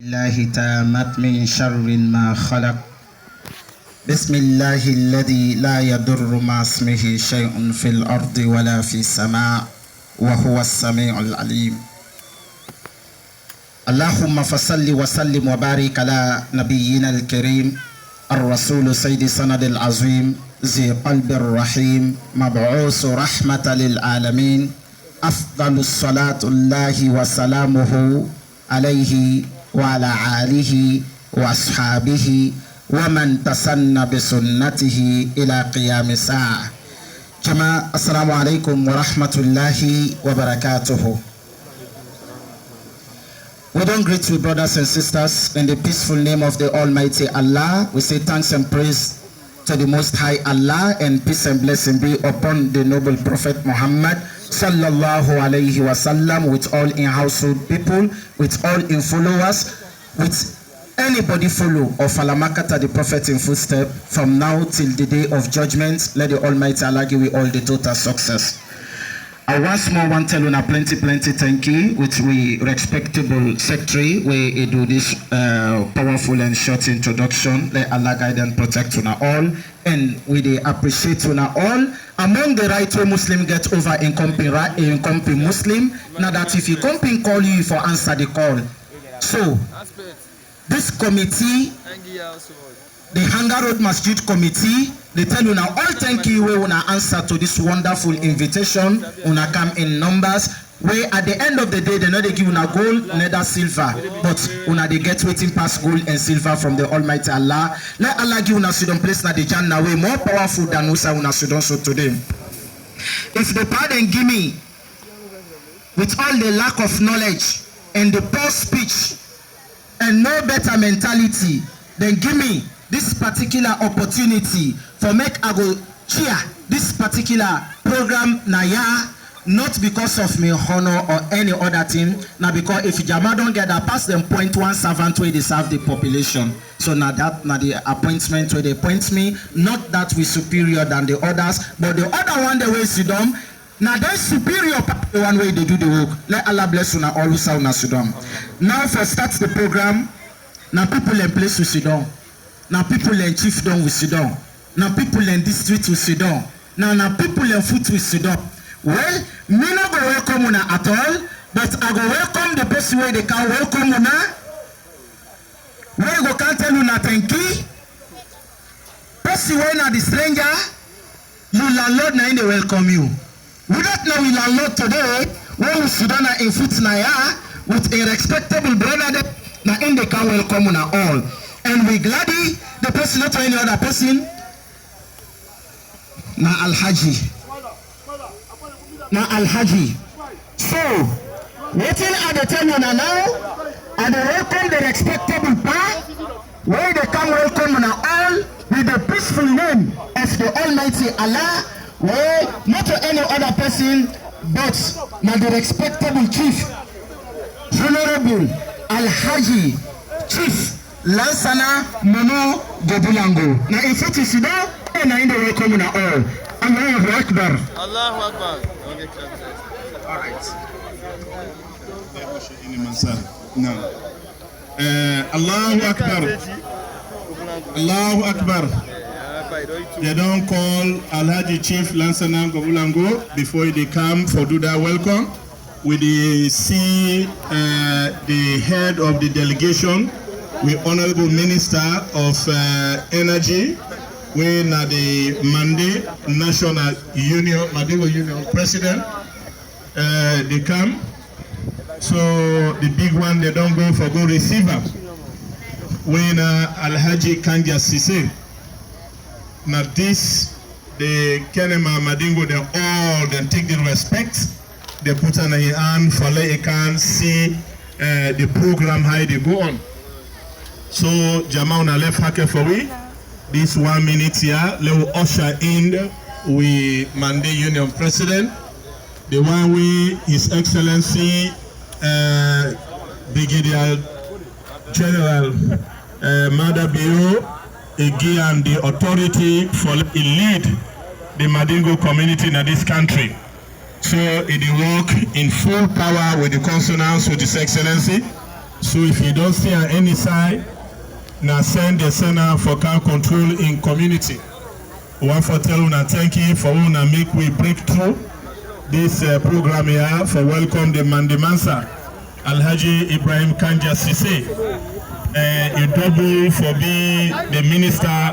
الله تامت من شر ما خلق بسم الله الذي لا يضر مع اسمه شيء في الأرض ولا في السماء وهو السميع العليم. اللهم فصل وسلم وبارك على نبينا الكريم الرسول سيد سند العظيم ذي قلب الرحيم مبعوث رحمة للعالمين أفضل الصلاة الله وسلامه عليه وعلى آله وأصحابه ومن تسنى بسنته إلى قيام الساعة. جماعة السلام عليكم ورحمة الله وبركاته. We don't greet you, brothers and sisters, in the peaceful name of the Almighty Allah. We say thanks and praise to the Most High Allah, and peace and blessing be upon the noble Prophet Muhammad sallallahu alayhi wasallam, with all in household people, with all in followers, with anybody follow or falamakata the Prophet in footstep from now till the day of judgment. Let the Almighty Allah give you all the total success. I once more want to tell you a plenty thank you, which we respectable secretary, we do this powerful and short introduction. Let Allah guide and protect you all, and we appreciate you all. Among the right way Muslim get over in company Muslim. Now that if you company call you for answer the call. So this committee, the Hanga Road Masjid Committee, they tell you now all thank you we wanna answer to this wonderful invitation. Wanna come in numbers. Where at the end of the day they know they give una gold, neither silver, but una they get waiting past gold and silver from the Almighty Allah. Let Allah give una Sudan place na the Jannah way more powerful than usa una Sudan so today. If the pardon give me with all the lack of knowledge and the poor speech and no better mentality, then give me this particular opportunity for make I go cheer this particular program naya, not because of me honor or any other thing, now because if Jama don't get that pass them point one servant where they serve the population. So now that now the appointment where they appoint me, not that we superior than the others, but the other one the way Sudan. Now they superior the one way they do the work. Let Allah bless you now all who sound Sudan. Now for start the program, now people in place with Sudan. Now people in chiefdom with Sudan. Now people in district with Sudan. Now people in foot with Sudan. Well, me not go welcome una at all, but I go welcome the person where they can welcome una. Where go can tell una thank you. Person where na the stranger, you landlord na in they welcome you. We don't know we landlord today, when we sit down in foot na ya, with a respectable brother, na in they can welcome una all. And we gladly, the person not to any other person, na Al-Haji. Na Al-Haji. So, waiting at the time now, and they welcome the respectable part, where they come welcome on all with the peaceful name of the Almighty Allah, where not to any other person, but na the respectable chief, Honorable Al-Haji, Chief Lansana Mono Gobulango. Now, if it is now, and I know welcome on all. Allahu Akbar. Allahu Akbar. All right. No. Allahu Akbar. Allahu Akbar. They don't call Alhaji Chief Lansana Gobulango before they come for do that welcome. We see the head of the delegation, with Honorable Minister of Energy, when the Monday National Union, Madigo Union President, they come. So the big one, they don't go for go receiver. When Alhaji Kanja Sise, now this, the Kenema Madingo, they all then take the respect. They put on a hand for they can see the program how they go on. So Jamauna left hake for we. This 1 minute here, let us usher in with Monday Union President, the one with His Excellency Brigadier General Mada Bio Igi and the authority for lead the Madingo community in this country. So it work in full power with the consonance with His Excellency. So if you don't see on any side, now send the center for can control in community. One for tell una thank you for una make we break through this program here for welcome the Mandimansa Alhaji Ibrahim Kanja Sise. You double for being the Minister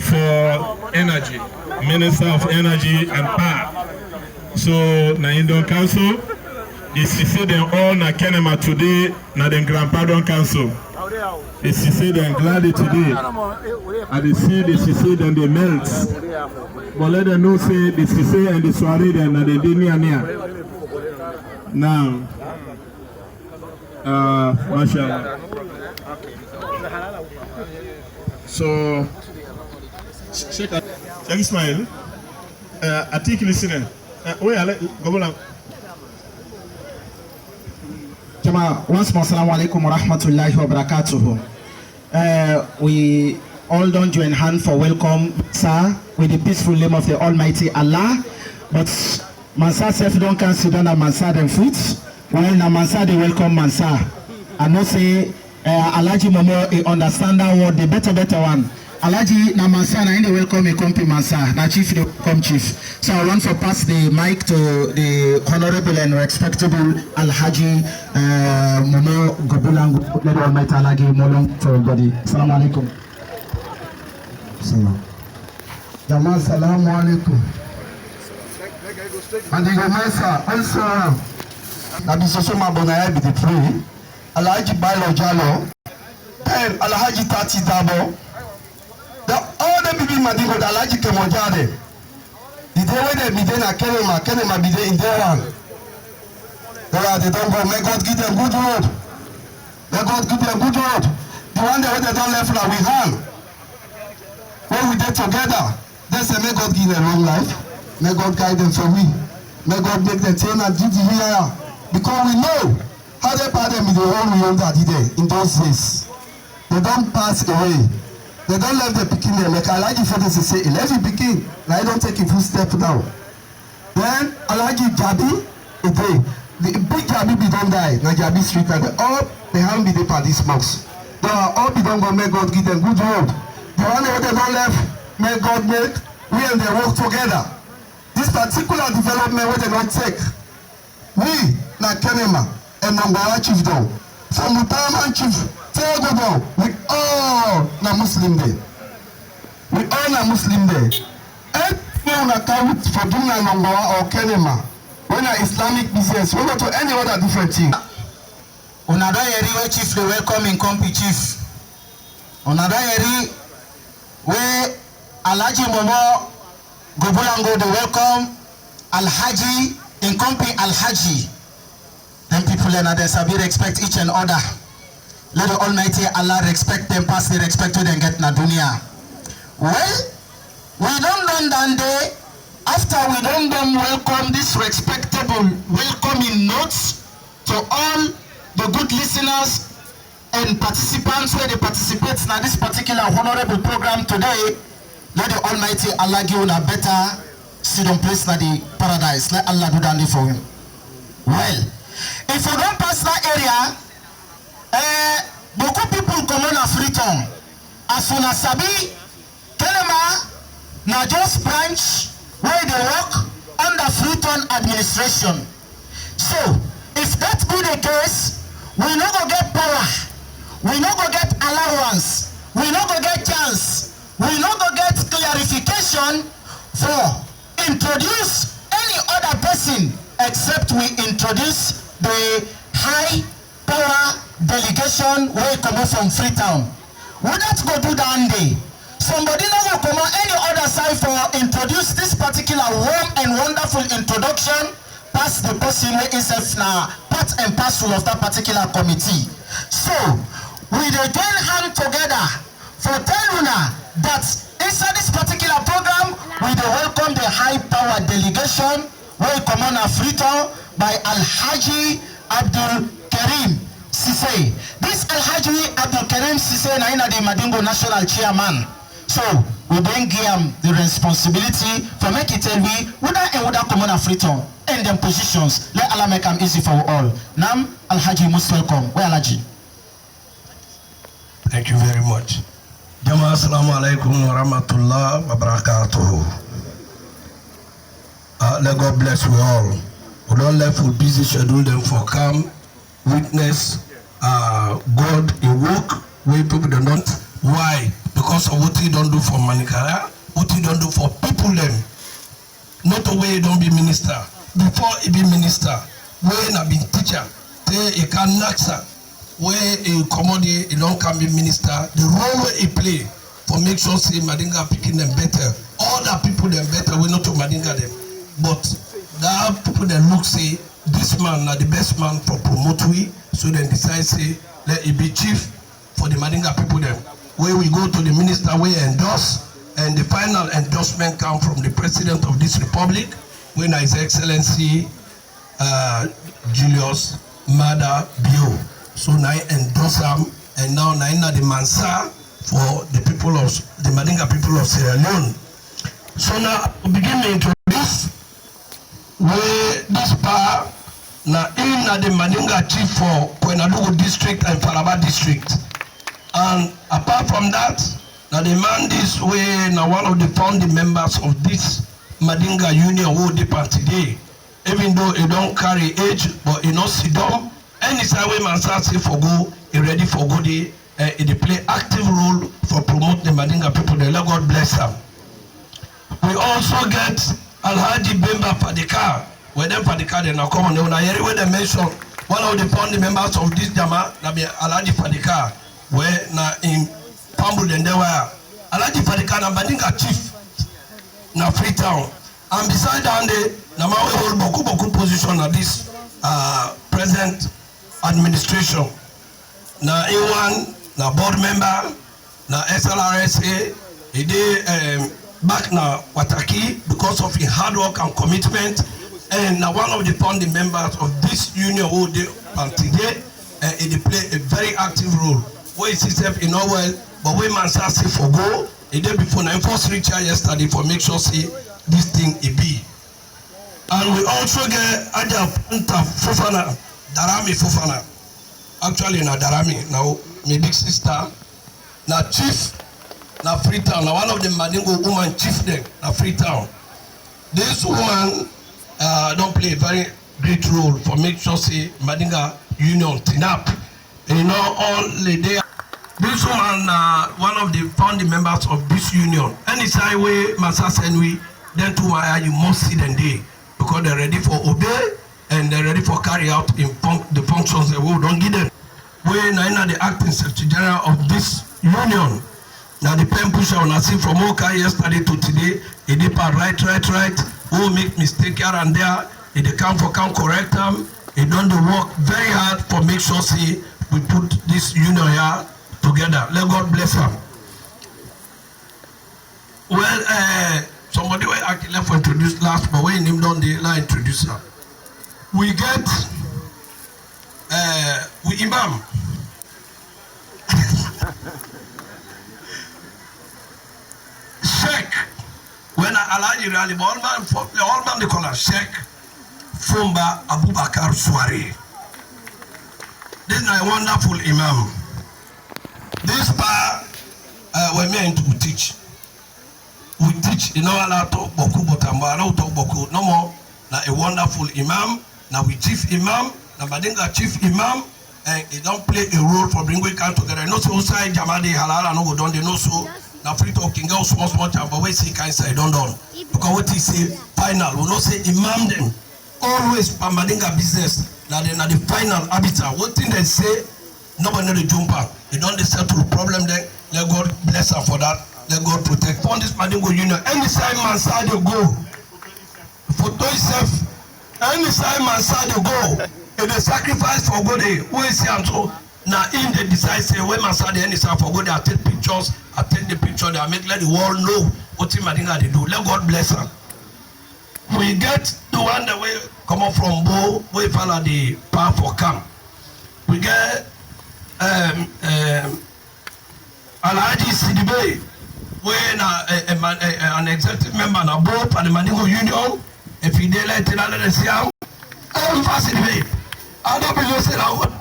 for Energy, Minister of Energy and Power. So na Indon Council, the Sise them all na Kenema today na them Grandpa Don Council. The Sise them gladly today. And they see the Sise them they melt. But let them know say the Sise and the Swari them na they dey near. Now, mashallah. So, Sheikh Ishmael, I think listening. Jama, once more, assalamu alaikum wa rahmatullahi wa barakatuhu. We all don't join hand for welcome, sir, with the peaceful name of the Almighty Allah. But Mansa self don't consider na Mansa them foot. While na Mansa they welcome Mansa. I know say Alaji Momo understand that word, the better one. Alaji na Mansa na any welcome a compi Mansa, na chief the come chief. So I want to pass the mic to the honorable and respectable Alhaji Momo Gobulangu. Let the Almighty Allah give more long for everybody. Assalamu alaikum. Salam. Jama salamu alaikum. And the Gomesa also that is also my bonaya be the pray. Alhaji Bailo Jalo, then Alhaji Tati Dabo. All the people Madigo, Alhaji Kemojade. The day when they be there na Kenema be there in their one. They don't go, may God give them good road. May God give them good road. The one that they don't left now we hand. When we did together, they say may God give them long life. May God guide them for me. May God make them turn and do the here. Because we know how they part them in the whole world that did in those days. They don't pass away. They don't let the picking there. Like Alhaji Fede say, let you begin. I don't take a full step now. Then Alhaji Jabi, a day. The big Jabi be don't die. Now Jabi street and all they have be there for this box. They are all be don't go. May God give them good road. The one that they don't left, may God make we and they work together. This particular development where they don't take. We na Kenema and Nongara chiefdom. From Mutaman chief, Tegodo, we all na Muslim day. We all na Muslim day. Everyone account for doing a Nongara or Kenema. When a Islamic business, we go to any other different thing. Unada yeri we chief the welcome in Kompi chief. Unada yeri we Alhaji Momo Gobulango the welcome Alhaji in Kompi Alhaji. Then people and others will respect each and other. Let the Almighty Allah respect them, pass the respect to them, get na dunya. Well, we don't done that day. After we don't them welcome this respectable welcoming notes to all the good listeners and participants where they participate in this particular honorable program today. Let the Almighty Allah give you a better sit on place in the paradise. Let Allah do that for him. Well, if you don't pass that area, beaucoup people come on a Freetown. As soon as Sabi, Kenema, na just branch where they work under Freetown administration. So, if that be the case, we not go get power, we not go get allowance, we not go get chance, we not go get clarification for introduce any other person except we introduce the high power delegation where come from Freetown. We not go do that day. Somebody now will come on any other side for introduce this particular warm and wonderful introduction past the person who is now part and parcel of that particular committee. So we join hand together for telling that inside this particular program we welcome the high power delegation where come on a Freetown by Alhaji Abdul Karim Sise. This Alhaji Abdul Karim Sise na ina the Madingo National Chairman. So we bring him the responsibility for make it tell we whether and whether come on a Freetown and them positions. Let Allah make them easy for all. Nam Alhaji most welcome. Where Alhaji? you very much. Jama assalamu alaikum wa rahmatullah wa barakatuhu. Let God bless you all. We don't let for busy schedule them for come witness God in work where people don't know. Why? Because of what he don't do for Manikara, what he don't do for people them. Not the way he don't be minister. Before he be minister, when I be teacher, he can naksa. Where he commodity, he don't can be minister. The role where he play for make sure say Madinga picking them better. All the people them better, we not to Madinga them. But there are people that look say this man are the best man for promote we, so then decide say let it be chief for the Madinga people them. Where we go to the minister we endorse, and the final endorsement come from the president of this republic, when His Excellency Julius Maada Bio. So now endorse him, and now the Mansa for the people of the Madinga people of Sierra Leone. So now we begin to introduce where this power now in the Madinga chief for Kwenadugu district and Faraba district. And apart from that, now the man this way now one of the founding members of this Madinga Union who depart today. Even though he don't carry age, but he not sit down. Any time when man starts for go, he ready for go day, he play active role for promote the Madinga people. They let God bless them. We also get Alhaji Bemba Fadika. Where them Fadika they now come on. Now here where they mention one of the founding members of this Jama, na be Alhaji Fadika. Where na in Pambul and there were Alhaji Fadika na Madinga chief na Freetown. And beside down there, na mawe hold boku position at this present administration. Na A1, na board member, na SLRSA, he did back na Wataki because of his hard work and commitment, and now one of the founding members of this union who did today, he play a very active role. Where he himself in well, but when man say for go, he did before na first reach yesterday for make sure see this thing it be. And we also get Aja Punta Fofana, Darami Fofana. Actually na Darami, now my big sister, na chief na Freetown, na one of the Madingo woman chief there na Freetown. This woman don't play a very great role for make sure say Madinga Union TINAP. You know all the day. This woman one of the founding members of this union. Any side way Massa send we, then to why you must see them day. Because they're ready for obey and they're ready for carry out the functions that we don't give them. We now the acting secretary general of this union. Now the pen pusher when I see from Oka yesterday to today, he did right. Who make mistake here and there, he come correct them. He done the work very hard for make sure see we put this union here together. Let God bless them. Well, somebody will actually left for introduce last, but when him done the introduce her. We get we imam. Sheikh when Alaji Rally all man they call her Sheikh Fumba Abubakar Swari. This is a wonderful imam. This part we're meant to teach. We teach, you know, a lot of boku, but I'm not talk boku no more. Now a wonderful imam. Now we chief imam. Now Madinga chief imam, and he don't play a role for bring we come together. No so side Jamadi Halala no go down. They know so. Now free talking go small time, but we see kind say don't because what he say final. We not say imam them. Always for Madinga business. Now they the final arbiter. What thing they say, nobody know the jumper. They don't settle the problem there. Let God bless her for that. Let God protect. On this Madingo Union, any side man side you go, for yourself, any side man side you go, if they sacrifice for God, who is here so now in they decide say when man side any side for God, I take pictures, I take the picture, they make let the world know what in Madinga they do. Let God bless them. We get the one that we come up from Bo, we follow the path for camp. We get Alhaji Sidibe. When an executive member na board for the Madingo Union, if he did let it out of the Siam, I'm fascinated. I don't believe that.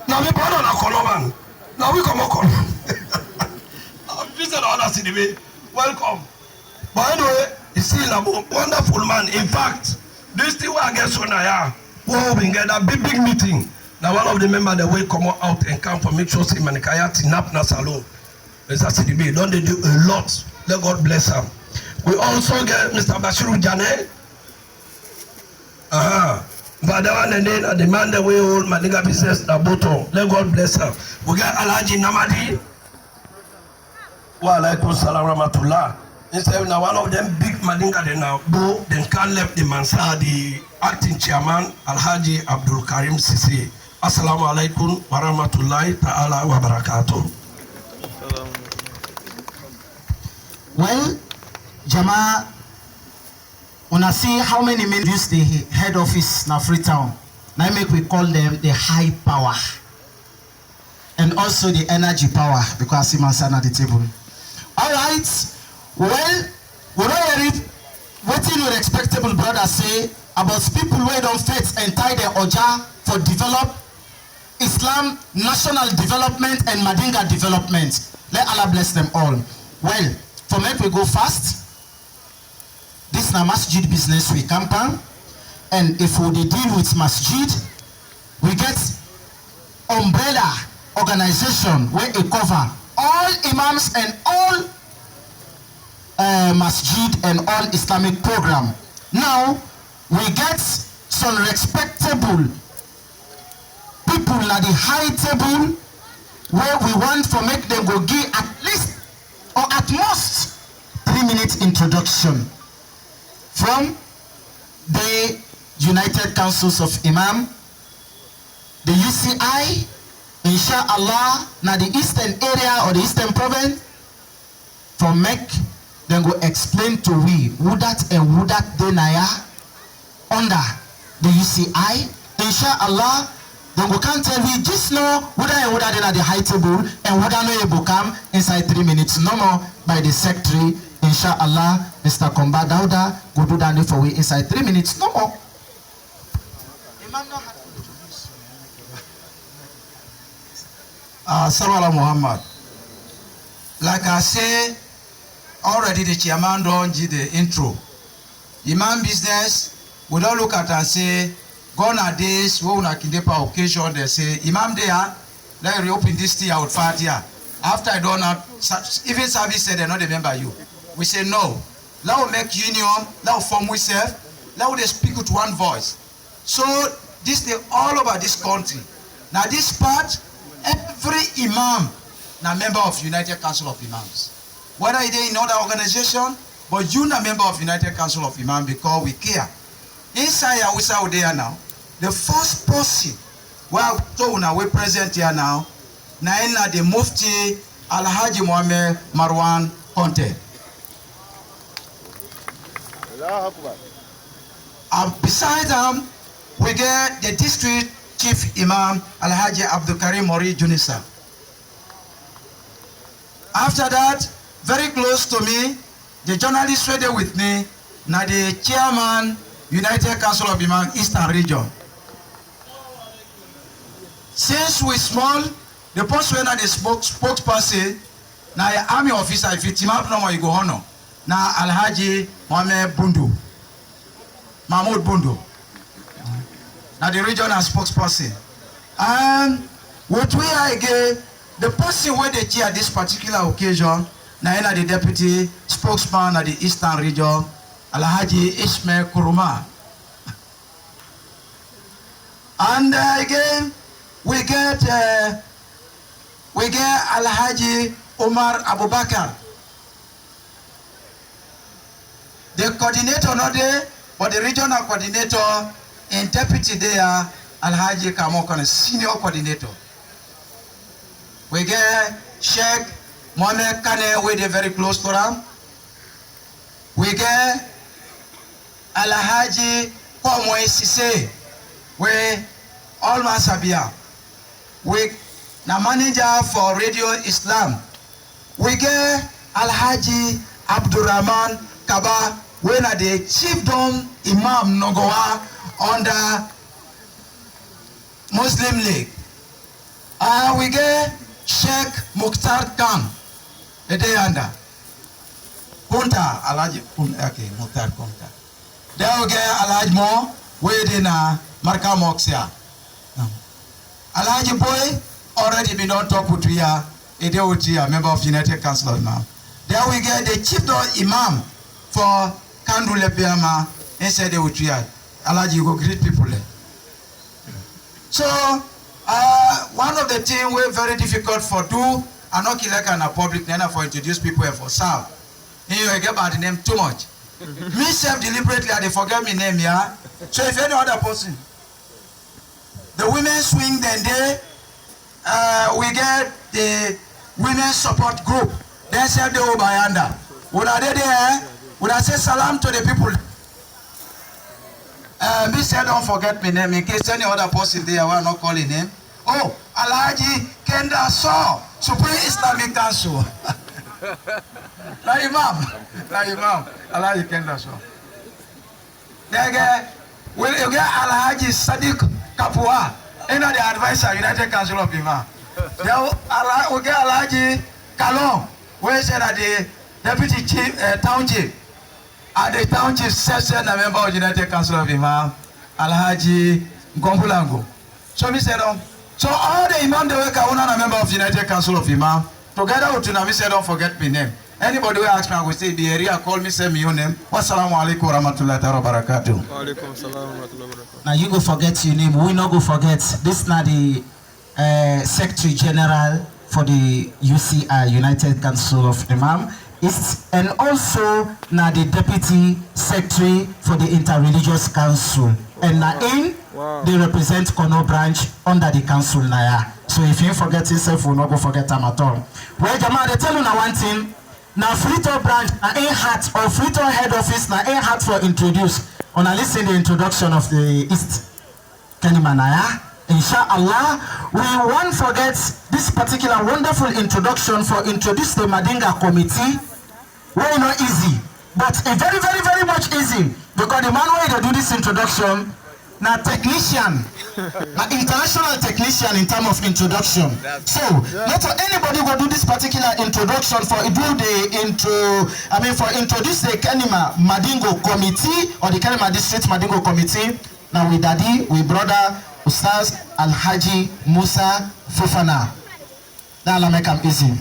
Now we born on a Coloman. Now we come on. all us in the way. Welcome. By the way, he's still a wonderful man. In fact, this thing I get so now, we get a big meeting. Now one of the members that will come out and come for make sure say Manikaya tinap na salon. Mr. CDB, don't they do a lot? Let God bless him. We also get Mr. Bashiru Jane. But the one and then the man that we hold Maniga business na bottom. Let God bless him. We get Alhaji Namadi. Wa alaikum salam rahmatullah. Instead now one of them big Madinga they now go then can't left the Mansa, the acting chairman Alhaji Abdul Karim Sisi. Assalamu alaikum wa rahmatullahi ta'ala wa barakatuh. Well, Jama, when I see how many men use the head office in Freetown, now make we call them the high power and also the energy power because I see my son at the table. All right. Well, we don't hear it. Waiting with respectable brothers say about people who don't faith and tie their oja for develop Islam, national development and Madinga development. Let Allah bless them all. Well, for me we go fast. This is a masjid business we campaign, and if we deal with masjid, we get umbrella organization where it cover all imams and all masjid and all Islamic program. Now we get some respectable people at the high table where we want to make them go give at least or at most 3-minute introduction from the United Councils of Imam, the UCI, inshallah, na the eastern area or the eastern province, for make them go explain to we who that and who that they naya under the UCI, inshallah. Then we can tell we just know who that and who that at the high table and who that no able come inside 3 minutes no more by the secretary, inshallah. Mr. Komba Dauda go do that for we inside 3 minutes no more. Salawat Muhammad. Like I say, already the chairman don't give the intro. Imam business, we don't look at and say, gone are days, we will not occasion, they say, Imam there, let me reopen this thing out far here. After I don't have, even service said they're not remember you. We say no. Let us make union, let us form ourselves, let us speak with one voice. So this thing all over this country. Now this part, every imam na member of United Council of Imams. Whether they in other organization, but you na member of United Council of Imams because we care. Inside Awisa there now, the first person well so now we present here now, na the Mufti Alhaji Mohammed Marwan Conte. Besides them, we get the district chief imam Alhaji Abdul Karim Mori Junisa. After that, very close to me, the journalist were there with me, now the chairman United Council of Imam Eastern Region. Since we small, the post when the spokesperson, now the army officer, if you team up no more, you go honor. Now Alhaji Mohammed Bundu, Mahmoud Bundu. Now the regional spokesperson. And what we are again, the person where they chair this particular occasion, now the deputy spokesman at the Eastern Region, Alhaji Ishmael Kuruma. And again, we get Alhaji Omar Abubakar. The coordinator not there, but the regional coordinator and deputy there, Alhaji Kamokon, senior coordinator. We get Sheikh Mohammed Kane, we are very close to him. We get Alhaji Komwe Sise, we almost Sabia. We the manager for Radio Islam. We get Alhaji Abdurrahman Kaba, we are the chiefdom Imam Nogoa under Muslim League. We get Sheikh Mukhtar Khan, a day under. Kunta, Alhaji Kunta, okay, Mutar Kunta. There we get Alhaji Mo, waiting Marka Moxia. Alhaji Boy, already been on top with Ria, a member of United Council of Imam. There we get the chief imam for Kandule Piama, inside the Utria. Alhaji, you go greet people there. So, one of the things we're very difficult for do, and not like in a public manner for introduce people and for serve. You get about the name too much. Me self deliberately, I forget my name, yeah. So if any other person, the women swing, then we get the women support group. Then say they over yonder. Would I there? Would I say salam to the people? Me say don't forget my name in case any other person there will not calling him. Oh, Alhaji Kenda Saw, Supreme Islamic Council. La Imam, Alhaji Kenda Saw. You get Alhaji Sadiq Kapua, the advisor, United Council of Imam. We get Alhaji Kalon, where is that the deputy chief, town chief, and the town chief session, a member of United Council of Imam, Alhaji Gombulango. So we said, so all the Imam they work are a member of United Council of Imam. Together with Tuna, we said, don't forget my name. Anybody who asks me, I will say the area, call me, say me your name. Wassalamu alaikum warahmatullahi wabarakatuh. Now you go forget your name. We not go forget. This is not the Secretary General for the UCI, United Council of Imam. And also now the Deputy Secretary for the Interreligious Council. And now they represent Kono branch under the council now. So if you forget yourself, we'll not go forget them at all. Well, Jama, they tell you now one thing. Now Frito branch, now hat or Frito head office, now hat for introduce. On a listen the introduction of the East Kenimanaya. Inshallah, we won't forget this particular wonderful introduction for introduce the Madinga committee. Very not easy, but very, very, very much easy because the man who do this introduction, now technician, an international technician in terms of introduction. So not for anybody who do this particular introduction for for introduce the Kenima Madingo committee or the Kenima district Madingo committee. Now with daddy, with brother Ustaz Alhaji Musa Fofana. Now I'll make them easy.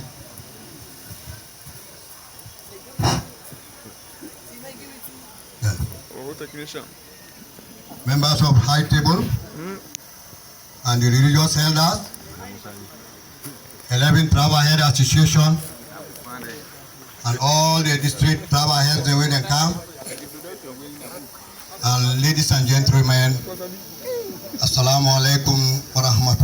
Technician. Members of High Table and the religious elders, 11 Tribal Head Association, and all the district Tribal Heads the way they come, and ladies and gentlemen, Assalamu alaikum wa rahmatullahi.